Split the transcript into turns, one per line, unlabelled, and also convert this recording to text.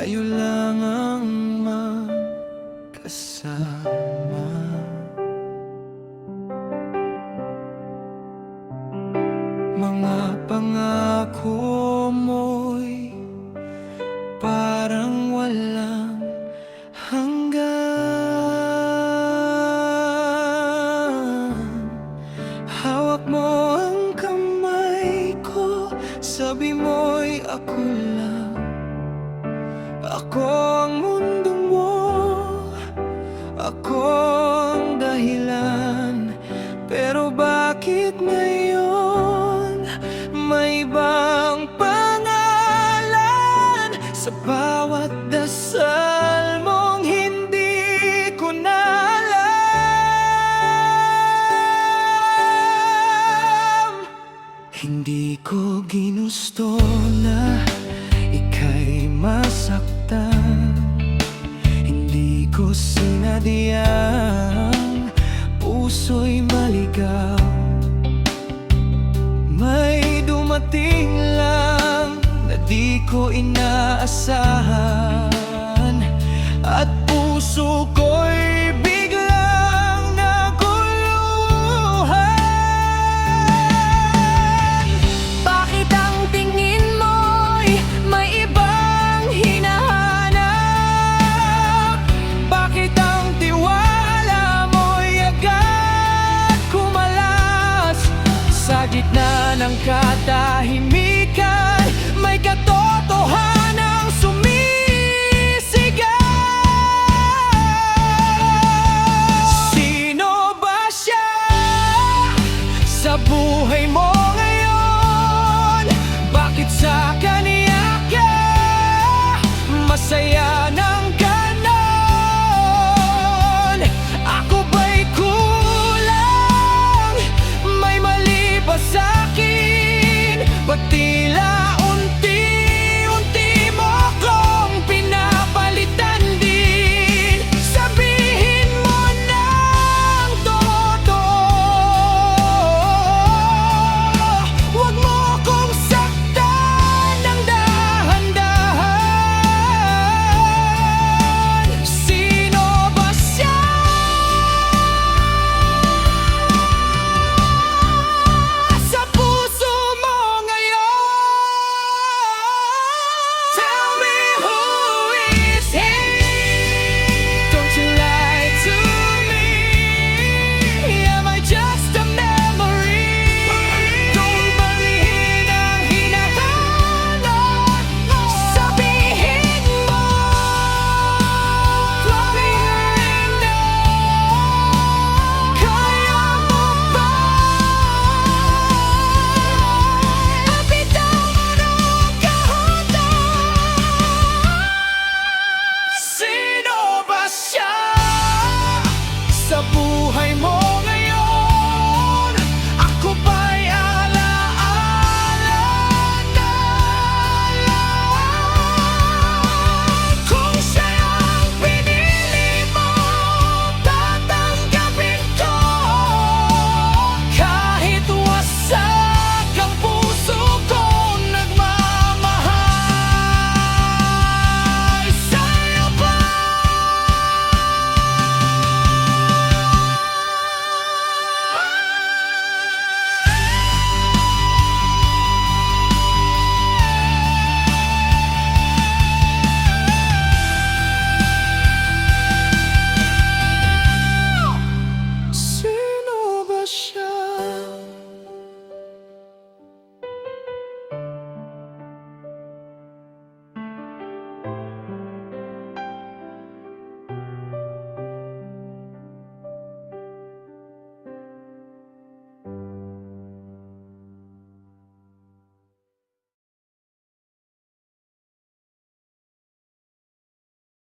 tayo lang ang magkasama. Mga pangako mo'y parang walang hanggan. Hawak mo ang kamay ko, sabi mo'y ako lang. Ako ang mundo mo, ako ang dahilan. Pero bakit ngayon may ibang pangalan? Sa bawat dasal mong hindi ko na alam. Hindi ko ginusto na ika'y masaktan. Hindi ko sinadyang puso'y maligaw. May dumating lang na di ko inaasahan, at puso ko